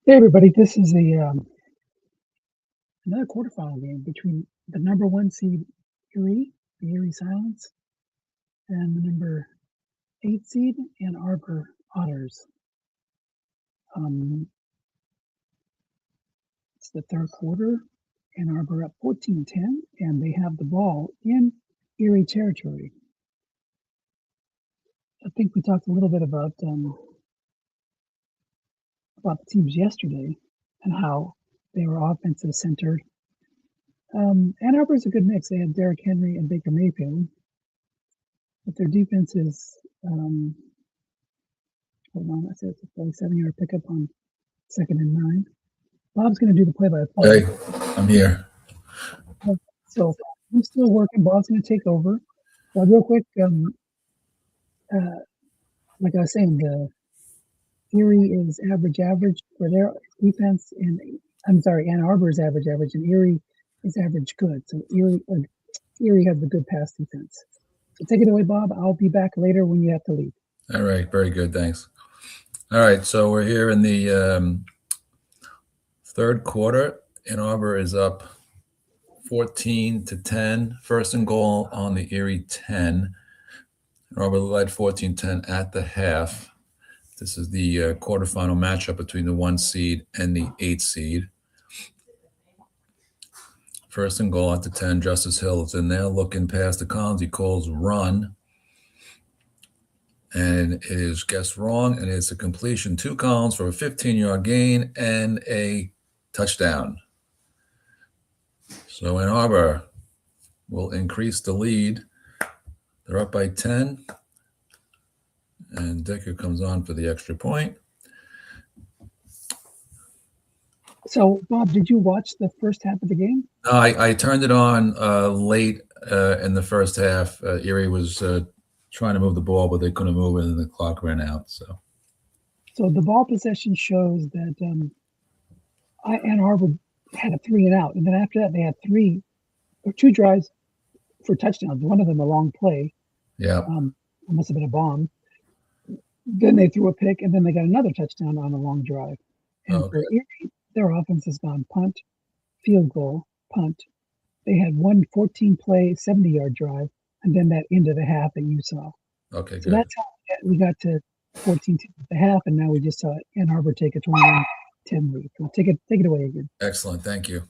Hey everybody, this is another quarterfinal game between the number one seed Erie, the Erie Silence, and the number eight seed and Arbor Otters. Um, it's the third quarter, and Arbor up 14-10, and they have the ball in Erie territory. I think we talked a little bit about the teams yesterday and how they were offensive centered. Ann Arbor's a good mix. They have Derrick Henry and Baker Mayfield, but their defense is hold on, that's it. It's a 47-yard pickup on 2nd and 9. Bob's going to do the play-by-play. Hey, I'm here. So I'm still working. Bob's going to take over. But real quick, like I was saying, the Erie is average for their defense, and I'm sorry, Ann Arbor is average, and Erie is average good. So Erie has the good pass defense. So take it away, Bob. I'll be back later when you have to leave. All right, very good, thanks. All right, so we're here in the third quarter. Ann Arbor is up 14-10, first and goal on the Erie 10. Ann Arbor led 14-10 at the half. This is the quarterfinal matchup between the 1 seed and the 8 seed. First and goal at the 10. Justice Hill is in there looking past the columns. He calls run. And it is guessed wrong, and it's a completion. 2 columns for a 15-yard gain and a touchdown. So Ann Arbor will increase the lead. They're up by 10. And Decker comes on for the extra point. So, Bob, did you watch the first half of the game? No, I turned it on late in the first half. Erie was trying to move the ball, but they couldn't move it, and the clock ran out. So the ball possession shows that Ann Arbor had a 3-and-out, and then after that they had 2 drives for touchdowns. One of them a long play. Yeah. It must have been a bomb. Then they threw a pick, and then they got another touchdown on a long drive. And for Erie, their offense has gone punt, field goal, punt. They had one 14-play, 70-yard drive, and then that end of the half that you saw. Okay, so good. That's how we got to 14-10 at the half, and now we just saw Ann Arbor take a 21-10 lead. So take it away again. Excellent, thank you.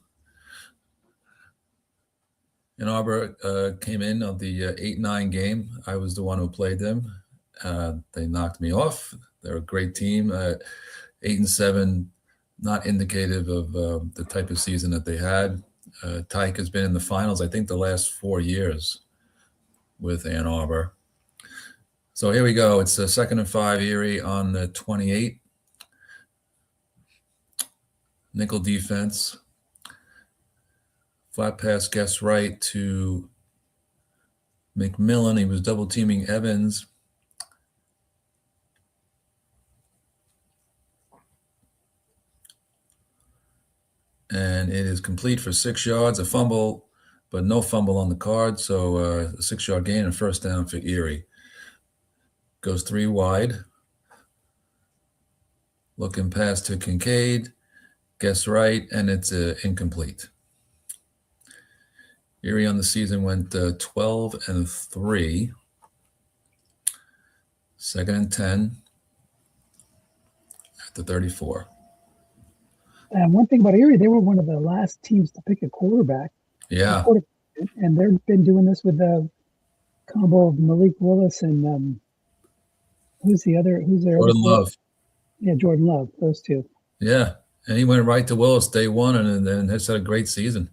Ann Arbor came in on the 8-9 game. I was the one who played them. They knocked me off. They're a great team. 8-7, not indicative of the type of season that they had. Tyke has been in the finals, I think, the last 4 years with Ann Arbor. So here we go. It's a 2nd and 5, Erie on the 28. Nickel defense. Flat pass gets right to McMillan. He was double teaming Evans. And it is complete for 6 yards, a fumble, but no fumble on the card. So a 6-yard gain and first down for Erie. Goes 3 wide. Looking pass to Kincaid. Guess right, and it's incomplete. Erie on the season went 12-3. 2nd and 10 at the 34. And one thing about Erie, they were one of the last teams to pick a quarterback. Yeah. And they've been doing this with the combo of Malik Willis and who's their Jordan Love. Yeah, Jordan Love, those two. Yeah, and he went right to Willis day one, and then has had a great season.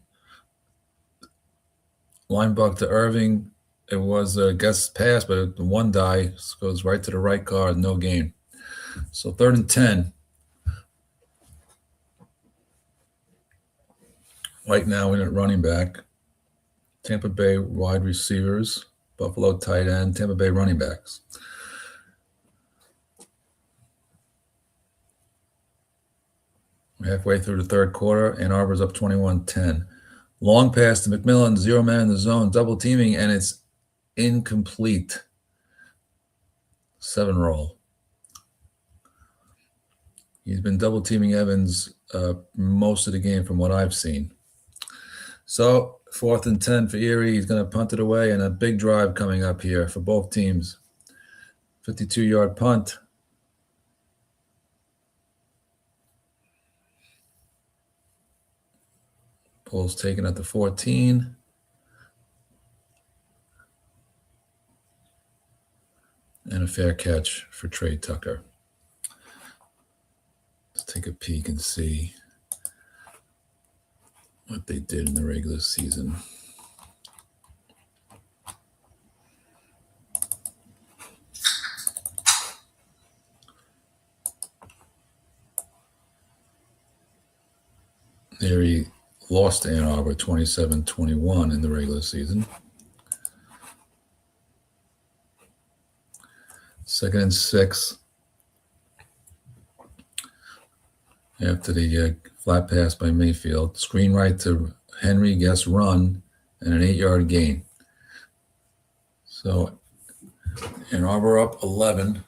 Linebacker to Irving, it was a guess pass, but the one die goes right to the right guard, no gain. So 3rd and 10. Right now in at running back. Tampa Bay wide receivers, Buffalo tight end, Tampa Bay running backs. Halfway through the third quarter, Ann Arbor's up 21-10. Long pass to McMillan, 0-man in the zone, double teaming, and it's incomplete. 7 roll. He's been double teaming Evans most of the game from what I've seen. So 4th and 10 for Erie. He's going to punt it away, and a big drive coming up here for both teams. 52-yard punt. Ball's taken at the 14. And a fair catch for Trey Tucker. Let's take a peek and see what they did in the regular season. Erie lost to Ann Arbor 27-21 in the regular season. 2nd and 6. After the flat pass by Mayfield. Screen right to Henry, guess run, and an 8-yard gain. So Ann Arbor up 11.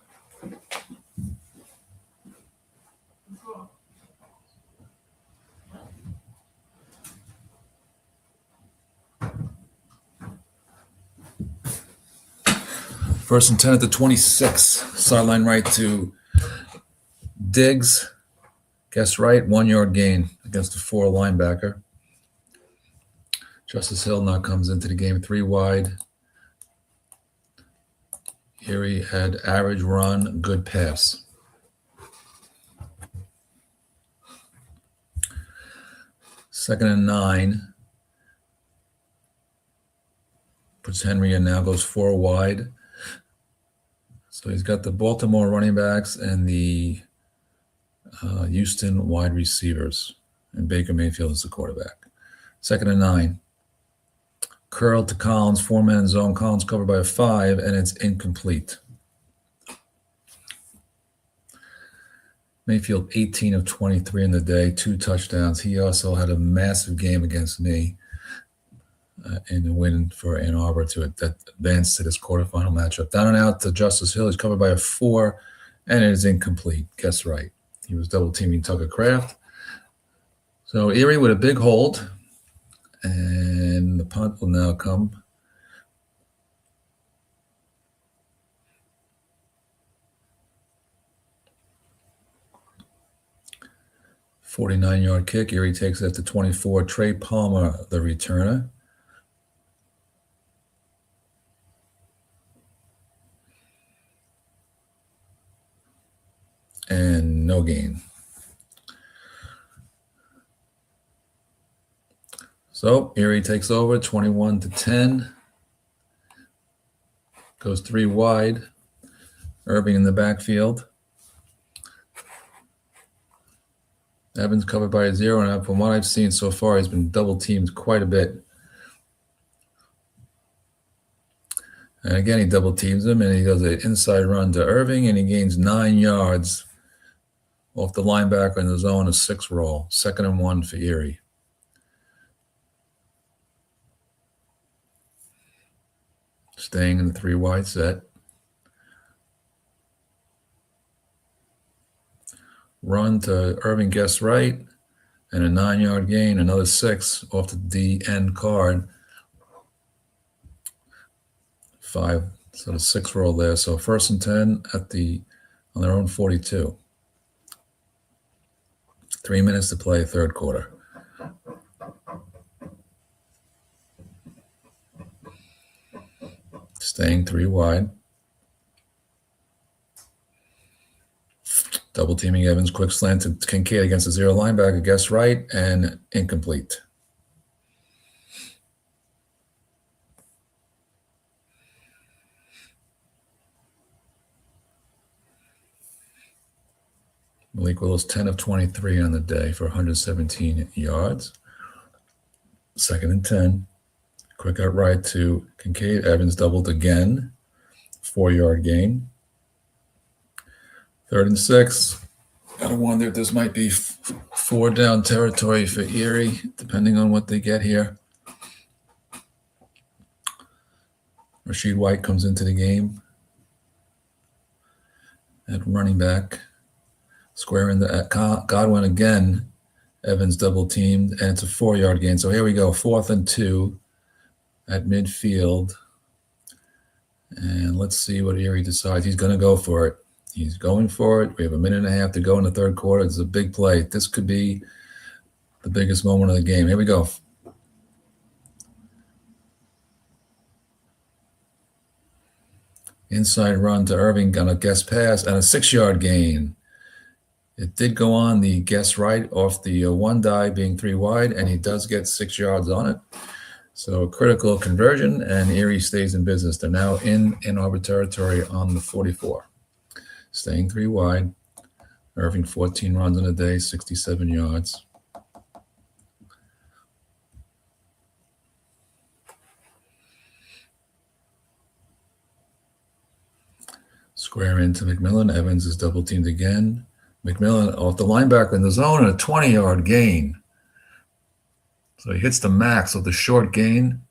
First and 10 at the 26. Sideline right to Diggs. Guess right, 1-yard gain against a 4 linebacker. Justice Hill now comes into the game 3 wide. Erie had average run, good pass. Second and 9. Puts Henry in now, goes 4 wide. So he's got the Baltimore running backs and the Houston wide receivers. And Baker Mayfield is the quarterback. 2nd and 9. Curl to Collins, 4-man zone. Collins covered by a 5, and it's incomplete. Mayfield 18 of 23 in the day, 2 touchdowns. He also had a massive game against me in the win for Ann Arbor to advance to this quarterfinal matchup. Down and out to Justice Hill. He's covered by a 4, and it is incomplete. Guess right. He was double teaming Tucker Kraft. So Erie with a big hold, and the punt will now come. A 49-yard kick. Erie takes it to 24. Trey Palmer, the returner. And no gain. So Erie takes over 21-10. Goes 3 wide. Irving in the backfield. Evans covered by a 0, and from what I've seen so far, he's been double teamed quite a bit. And again, he double teams him, and he does an inside run to Irving, and he gains 9 yards off the linebacker in the zone, a 6 roll. 2nd and 1 for Erie. Staying in the 3 wide set. Run to Irving, guess right, and a 9-yard gain, another 6 off the D end card. 5, so the 6 roll there. So 1st and 10 on their own 42. 3 minutes to play, 3rd quarter. Staying 3 wide. Double teaming Evans, quick slant to Kincaid against a 0 linebacker, guess right, and incomplete. Malik Willis 10 of 23 on the day for 117 yards. 2nd and 10. Quick out right to Kincaid. Evans doubled again. 4-yard gain. 3rd and 6. Gotta wonder if this might be 4 down territory for Erie, depending on what they get here. Rashid White comes into the game at running back. Square in the Godwin again. Evans double teamed, and it's a 4-yard gain. So here we go, 4th and 2 at midfield. And let's see what Erie decides. He's going to go for it. He's going for it. We have a minute and a half to go in the third quarter. It's a big play. This could be the biggest moment of the game. Here we go. Inside run to Irving on a guess pass and a 6-yard gain. It did go on the guess right off the one die being 3 wide, and he does get 6 yards on it. So critical conversion, and Erie stays in business. They're now in Ann Arbor territory on the 44. Staying 3 wide. Irving 14 runs in a day, 67 yards. Square into McMillan. Evans is double teamed again. McMillan off the linebacker in the zone and a 20-yard gain. So he hits the max of the short gain.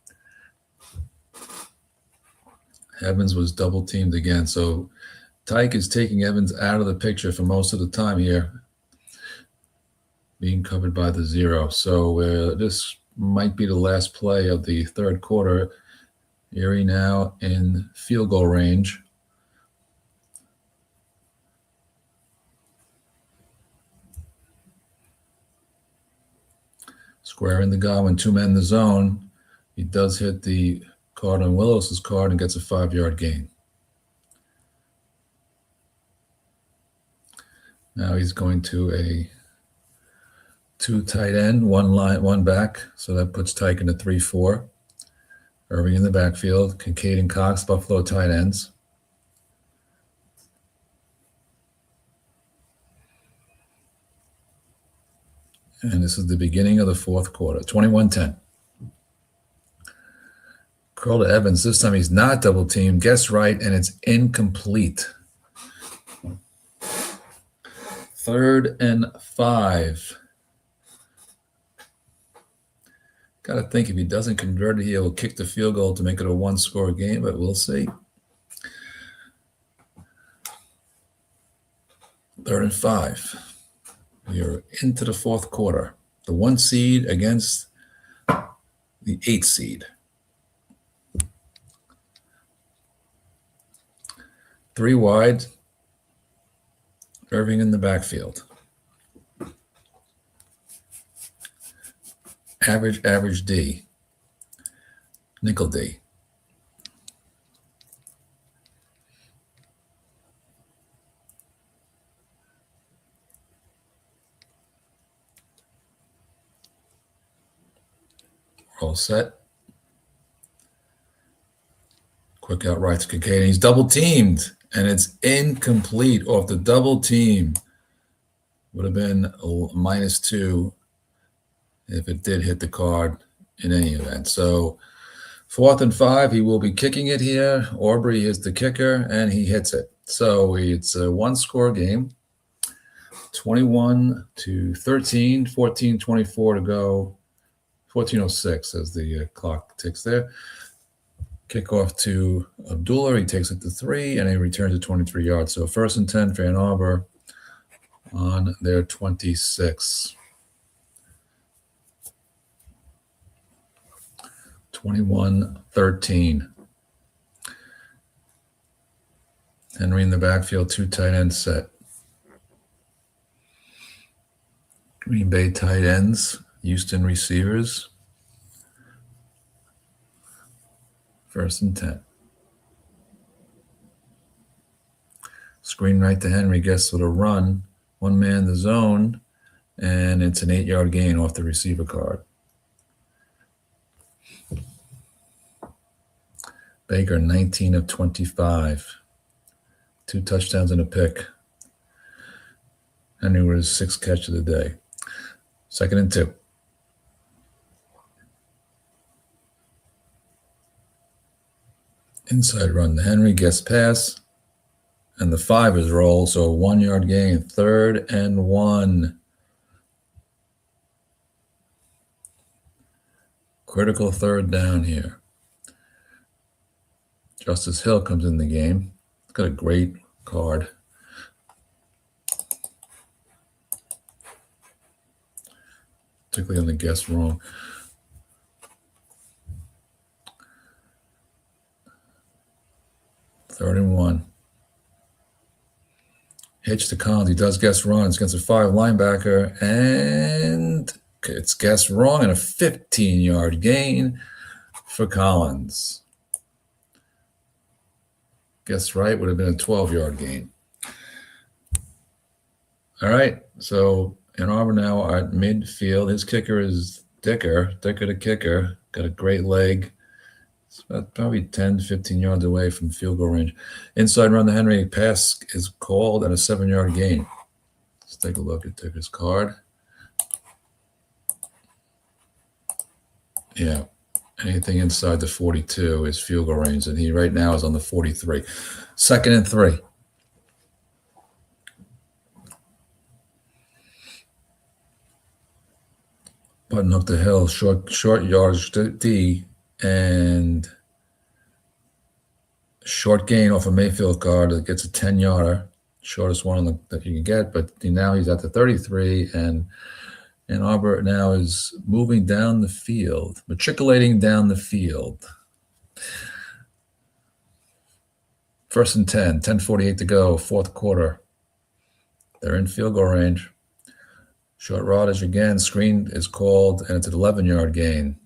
Evans was double teamed again. So Tyke is taking Evans out of the picture for most of the time here, being covered by the 0. So this might be the last play of the third quarter. Erie now in field goal range. Square in the Godwin, 2 men in the zone. He does hit the card on Willis' card and gets a 5-yard gain. Now he's going to a 2 tight end, 1 line, 1 back. So that puts Tyke in a 3-4. Irving in the backfield. Kincaid and Cox, Buffalo tight ends. And this is the beginning of the fourth quarter, 21-10. Curl to Evans. This time he's not double teamed. Guess right, and it's incomplete. 3rd and 5. Got to think if he doesn't convert it, he'll kick the field goal to make it a 1-score game, but we'll see. 3rd and 5. You're into the fourth quarter. The 1 seed against the 8 seed. 3 wide. Irving in the backfield. Average D. Nickel D. All set. Quick out right to Kincaid. He's double teamed, and it's incomplete off the double team. Would have been a -2 if it did hit the card in any event. So 4th and 5, he will be kicking it here. Aubrey is the kicker, and he hits it. So it's a 1-score game. 21-13, 14:24 to go. 14:06 as the clock ticks there. Kickoff to Abdullah. He takes it to 3, and he returns to 23 yards. So 1st and 10 for Ann Arbor on their 26. 21-13. Henry in the backfield, 2 tight end set. Green Bay tight ends, Houston receivers. 1st and 10. Screen right to Henry, gets with a run. 1 man in the zone, and it's an 8-yard gain off the receiver card. Baker, 19 of 25. 2 touchdowns and a pick. Henry with his 6th catch of the day. 2nd and 2. Inside run to Henry, gets pass, and the 5 is rolled, so a 1-yard gain. 3rd and 1. Critical 3rd down here. Justice Hill comes in the game. He's got a great card. particularly on the guess wrong. Third and 1. Hitch to Collins. He does guess wrong. It's against a 5 linebacker, and it's guessed wrong and a 15-yard gain for Collins. Guessed right would have been a 12-yard gain. All right, so Ann Arbor now at midfield. His kicker is Dicker the kicker. Got a great leg. It's about probably 10, 15 yards away from field goal range. Inside run, the Henry pass is called and a 7-yard gain. Let's take a look at Dicker's card. Yeah, anything inside the 42 is field goal range, and he right now is on the 43. 2nd and 3. Button up the hill, short yardage D, and short gain off a Mayfield card that gets a 10-yarder, shortest one that you can get. But now he's at the 33, and Ann Arbor now is moving down the field, matriculating down the field. 1st and 10, 10:48 to go, 4th quarter. They're in field goal range. Short yardage again, screen is called, and it's an 11-yard gain.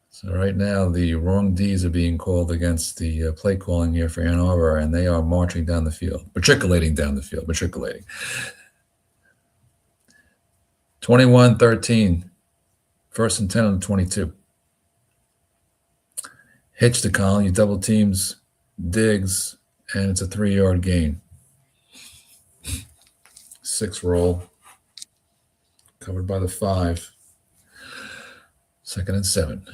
So right now, the wrong Ds are being called against the play calling here for Ann Arbor, and they are marching down the field, matriculating down the field, matriculating. 21-13, 1st and 10 on the 22. Hitch to Collins, you double teams Diggs, and it's a 3-yard gain. 6 roll, covered by the 5. 2nd and 7.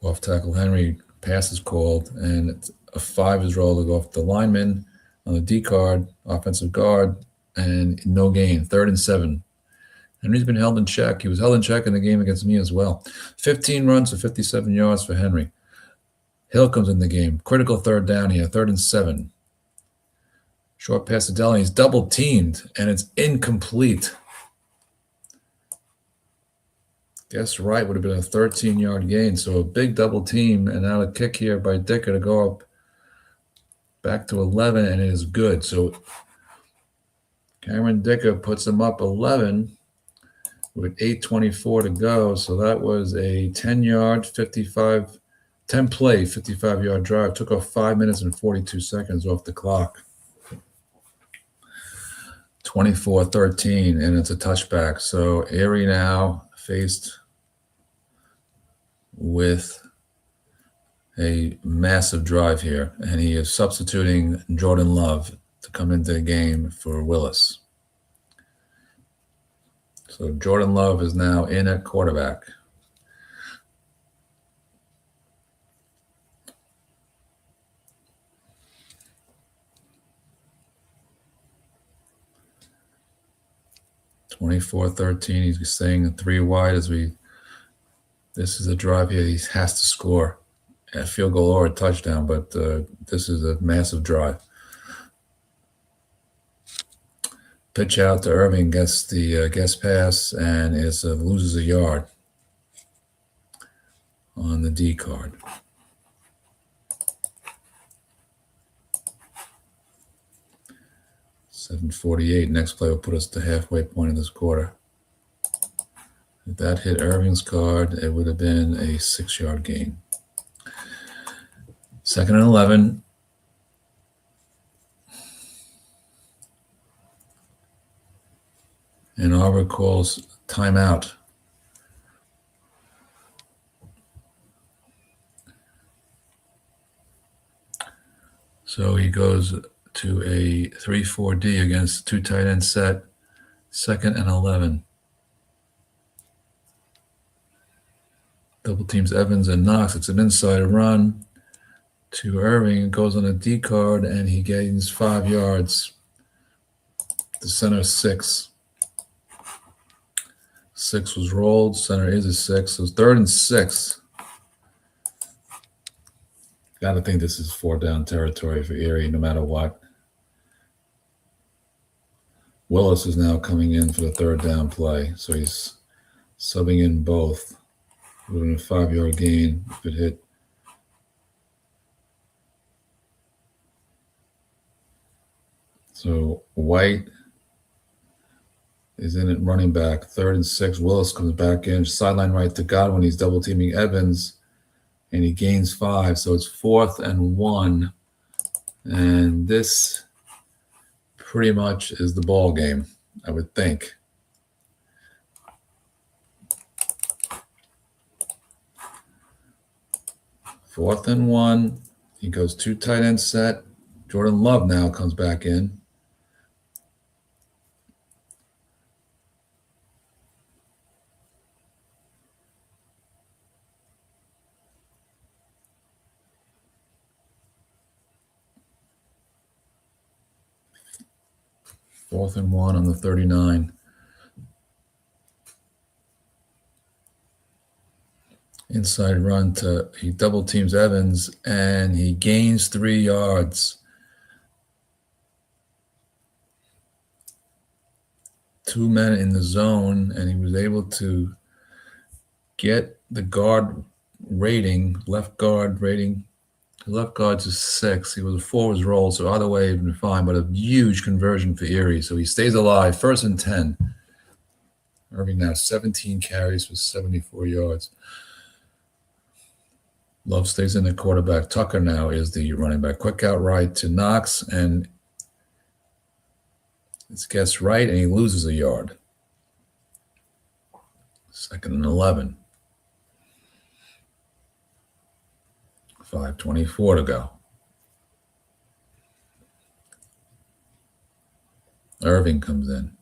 Off tackle Henry, pass is called, and a 5 is rolled off the lineman on the D card, offensive guard, and no gain. 3rd and 7. Henry's been held in check. He was held in check in the game against me as well. 15 runs for 57 yards for Henry. Hill comes in the game. Critical 3rd down here, 3rd and 7. Short pass to Dillon. He's double teamed, and it's incomplete. Guess right would have been a 13-yard gain. So a big double team, and now a kick here by Dicker to go up back to 11, and it is good. So Cameron Dicker puts him up 11 with 8:24 to go. So that was a 10-yard, 10-play, 55-yard drive. Took off 5 minutes and 42 seconds off the clock. 24-13, and it's a touchback. So Erie now faced with a massive drive here, and he is substituting Jordan Love to come into the game for Willis. So Jordan Love is now in at quarterback. (24-13). He's staying 3 wide as we. This is a drive here. He has to score a field goal or a touchdown, but this is a massive drive. Pitch out to Irving, gets the guest pass, and loses a yard on the D card. (7:48). Next play will put us to halfway point of this quarter. If that hit Irving's card, it would have been a 6-yard gain. 2nd and 11. And Arbor calls timeout. So he goes to a 3-4-D against 2 tight end set, 2nd and 11. Double teams Evans and Knox. It's an inside run to Irving. It goes on a D card, and he gains 5 yards. The center 6. 6 was rolled. Center is a 6. So it's 3rd and 6. Got to think this is 4-down territory for Erie, no matter what. Willis is now coming in for the 3rd-down play, so he's subbing in both. Would have been a 5-yard gain if it hit. So White is in at running back, 3rd and 6. Willis comes back in, sideline right to Godwin. He's double teaming Evans, and he gains 5. So it's 4th and 1. And this pretty much is the ball game, I would think. Fourth and 1. He goes 2 tight end set. Jordan Love now comes back in. Fourth and 1 on the 39. Inside run he double teams Evans, and he gains 3 yards. 2 men in the zone, and he was able to get the guard rating, left guard rating. The left guard's a 6. He was a 4 was rolled, so either way, he'd been fine, but a huge conversion for Erie. So he stays alive. 1st and 10. Irving now 17 carries for 74 yards. Love stays in the quarterback. Tucker now is the running back. Quick out right to Knox, and it's gets right, and he loses a yard. 2nd and 11. 5:24 to go. Irving comes in.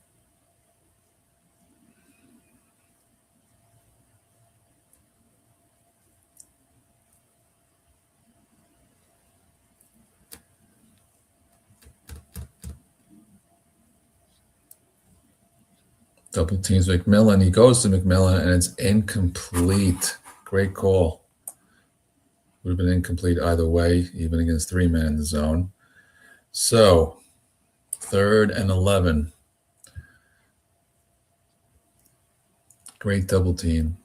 Double teams McMillan. He goes to McMillan, and it's incomplete. Great call. Would have been incomplete either way, even against 3 men in the zone. So, 3rd and 11. Great double team.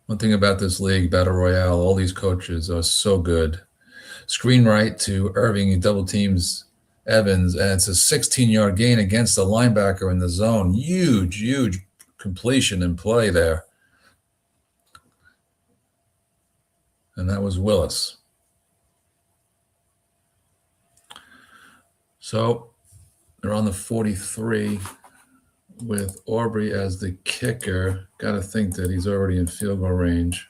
One thing about this league, Battle Royale, all these coaches are so good. Screen right to Irving. He double teams Evans, and it's a 16-yard gain against the linebacker in the zone. Huge, huge completion and play there. And that was Willis. So they're on the 43 with Aubrey as the kicker. Got to think that he's already in field goal range.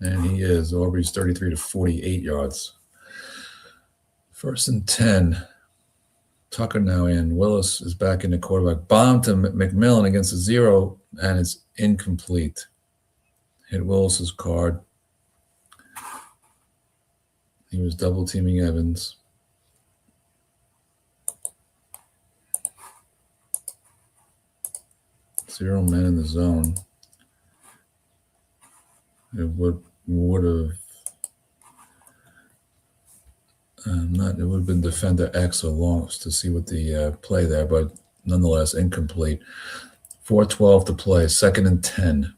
And he is. Aubrey's 33 to 48 yards. 1st and 10. Tucker now in. Willis is back in the quarterback. Bomb to McMillan against a 0, and it's incomplete. Hit Willis's card. He was double teaming Evans. Zero men in the zone. It would have it would have been defender X or longs to see what the play there, but nonetheless incomplete. 4:12 to play. 2nd and 10.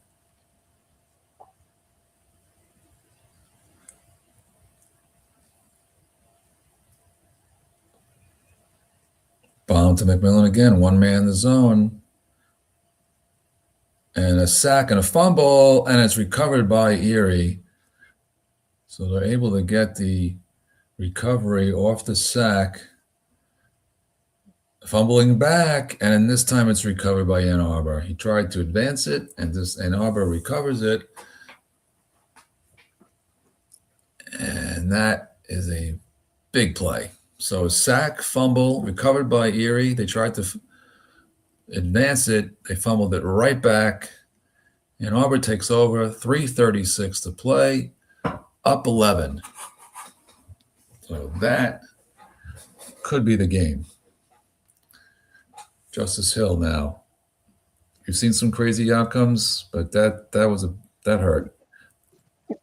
Bomb to McMillan again. 1 man in the zone. And a sack and a fumble, and it's recovered by Erie. So they're able to get the recovery off the sack. Fumbling back, and this time it's recovered by Ann Arbor. He tried to advance it, and Ann Arbor recovers it. And that is a big play. So sack, fumble, recovered by Erie. They tried to advance it. They fumbled it right back. And Arbor takes over. 3:36 to play. Up 11. So that could be the game. Justice Hill now. You've seen some crazy outcomes, but that hurt.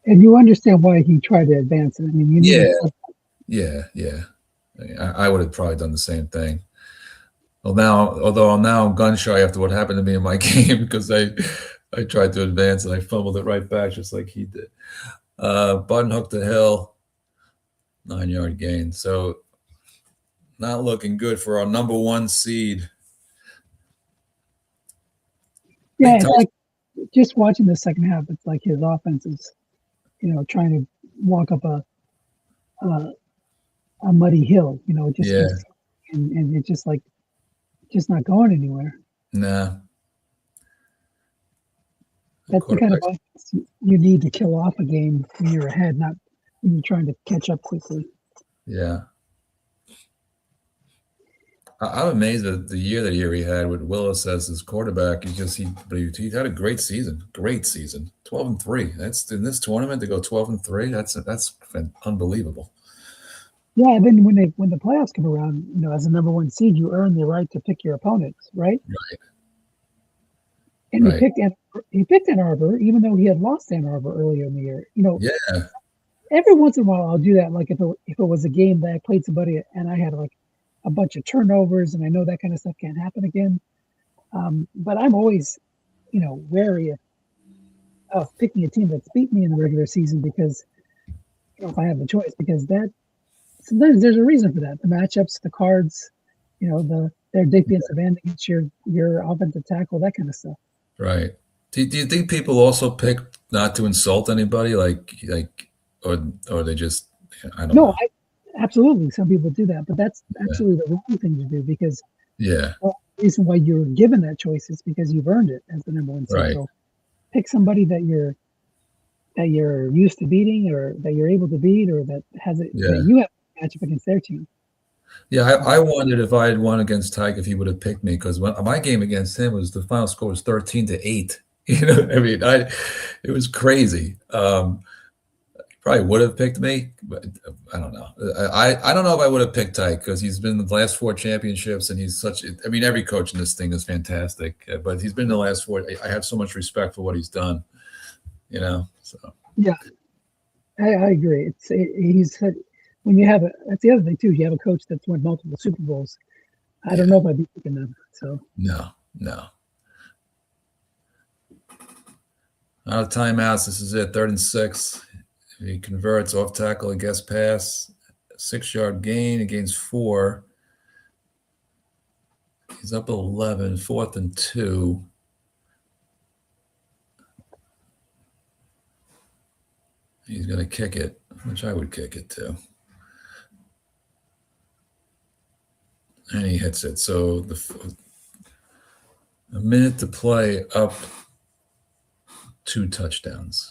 And you understand why he tried to advance it. I mean, you Yeah, need yeah. I would have probably done the same thing. Well, now, although I'm now gun shy after what happened to me in my game because I tried to advance and I fumbled it right back just like he did. Button hook the hill, 9-yard gain. So not looking good for our number one seed. I yeah, think it's like just watching the second half, it's like his offense is, trying to walk up a, a muddy hill. It just yeah, keeps and it's just like just not going anywhere. nah. The That's the kind of quarterback's offense you need to kill off a game when you're ahead, not when you're trying to catch up quickly. yeah. I'm amazed at the year that Erie had with Willis as his quarterback. He had a great season, 12-3. That's in this tournament to go 12-3. That's unbelievable. Yeah, and then when the playoffs come around, as a number one seed, you earn the right to pick your opponents, right? Right, And right. He picked Ann Arbor, even though he had lost Ann Arbor earlier in the year. Yeah, Every once in a while I'll do that. Like if it was a game that I played somebody and I had like a bunch of turnovers, and I know that kind of stuff can't happen again. But I'm always, wary of picking a team that's beat me in the regular season because if I have the choice, because that sometimes there's a reason for that. The matchups, the cards, their defensive end against your offensive tackle, that kind of stuff. right. Do you think people also pick not to insult anybody, or they just I don't No, know. I absolutely some people do that, but that's Yeah, absolutely the wrong thing to do because yeah, the reason why you're given that choice is because you've earned it as the number one seed. right. So pick somebody that you're used to beating or that you're able to beat or that has it that Yeah, you have a matchup against their team. yeah. I Um, wondered if I had won against Tyke if he would have picked me because my game against him was the final score was 13-8. I mean, it was crazy. Probably would have picked me, but I don't know. I don't know if I would have picked Tyke because he's been in the last four championships and he's such. I mean, every coach in this thing is fantastic, but he's been in the last four. I have so much respect for what he's done. So yeah, I agree. He's when you have that's the other thing too. You have a coach that's won multiple Super Bowls. I don't yeah, know if I'd be picking them. So no. Out of timeouts. This is it. 3rd and 6. If he converts off tackle, I guess pass, 6-yard gain against 4. He's up 11. 4th and 2. He's going to kick it, which I would kick it too. And he hits it. So a minute to play, up 2 touchdowns.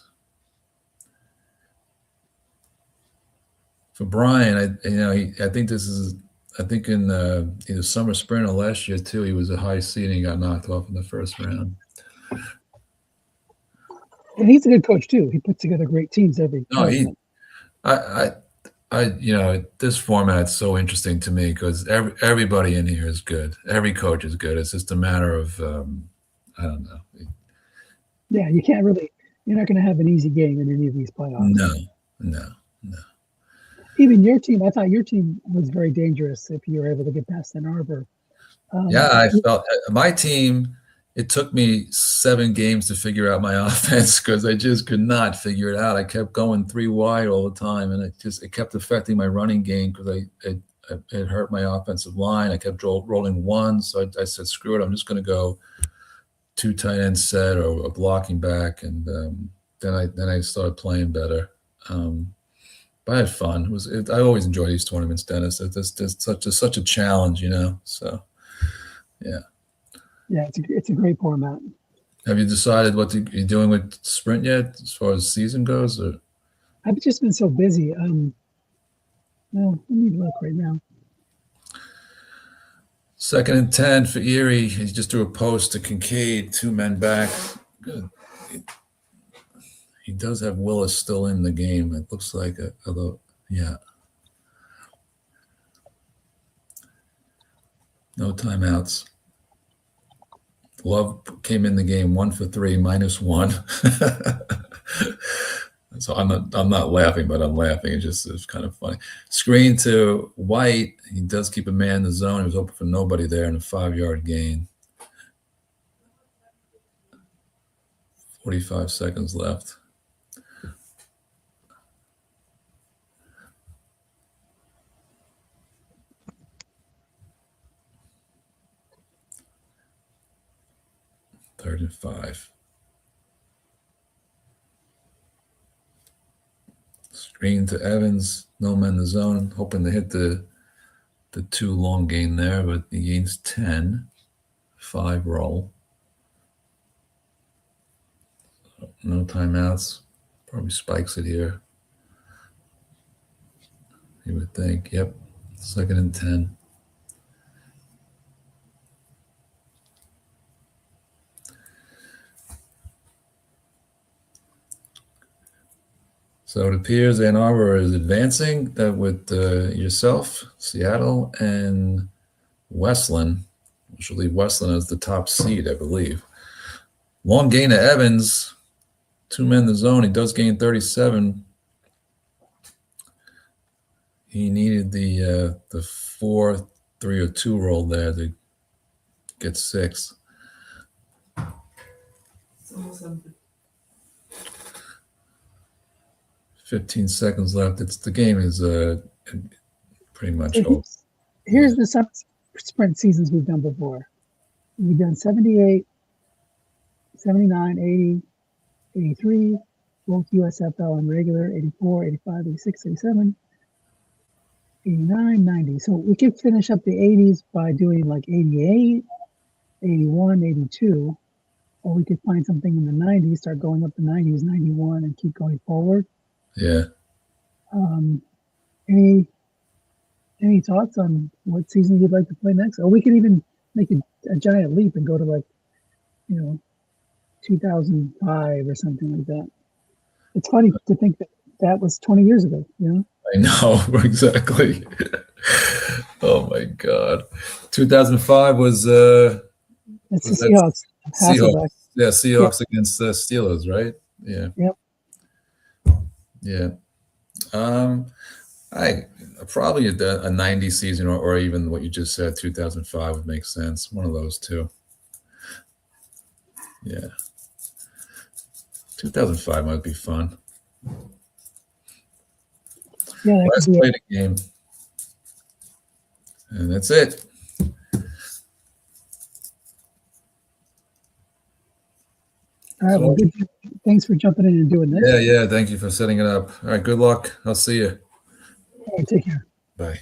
For Brian, I think this is. I think in either summer, spring, or last year too, he was a high seed and he got knocked off in the first round. and he's a good coach too. He puts together great teams every No, tournament. this format's so interesting to me because everybody in here is good. Every coach is good. It's just a matter of I don't know. Yeah, you can't really. You're not going to have an easy game in any of these playoffs. No, no. Even your team, I thought your team was very dangerous if you were able to get past Ann Arbor. Yeah, I Yeah, felt my team. It took me 7 games to figure out my offense because I just could not figure it out. I kept going 3 wide all the time, and it kept affecting my running game because it hurt my offensive line. I kept rolling one, so I said, "Screw it! I'm just going to go 2 tight end set or a blocking back," and then I started playing better. But I had fun. I always enjoy these tournaments, Dennis. It's such a challenge, So yeah. yeah, it's a great format. Have you decided what you're doing with sprint yet, as far as season goes? Or I've just been so busy. Well, let me look right now. 2nd and 10 for Erie. He just threw a post to Kincaid, 2 men back. Good. He does have Willis still in the game. It looks like, although, yeah. No timeouts. Love came in the game 1 for 3, -1. So I'm not laughing, but I'm laughing. It's kind of funny. Screen to White. He does keep a man in the zone. He was open for nobody there in a 5-yard gain. 45 seconds left. Third and 5. Screen to Evans. No man in the zone. Hoping to hit the 2 long gain there, but he gains 10. 5 roll. No timeouts. Probably spikes it here. You would think. Yep. 2nd and 10. So it appears Ann Arbor is advancing with yourself, Seattle, and Westland, which will leave Westland as the top seed, I believe. Long gain to Evans. 2 men in the zone. He does gain 37. He needed the 4, 3, or 2 roll there to get 6. Awesome. 15 seconds left. The game is pretty much over. Here's the sprint seasons we've done before. We've done 78, 79, 80, 83, both USFL and regular, 84, 85, 86, 87, 89, 90. So we could finish up the 80s by doing like 88, 81, 82, or we could find something in the 90s, start going up the 90s, 91, and keep going forward. Yeah. Any thoughts on what season you'd like to play next? Or we could even make a giant leap and go to 2005 or something like that. It's funny to think that was 20 years ago, I know, exactly. Oh my God. 2005 was it's the Seahawks. Seahawks. Yeah, Seahawks against the Steelers, right? Yeah. Yep. Yeah. I probably a 90 season or even what you just said, 2005 would make sense. One of those two. Yeah. 2005 might be fun. Yeah, let's play the game. And that's it. All right. Well, thanks for jumping in and doing this. Yeah. Thank you for setting it up. All right. Good luck. I'll see you. All right. Take care. Bye.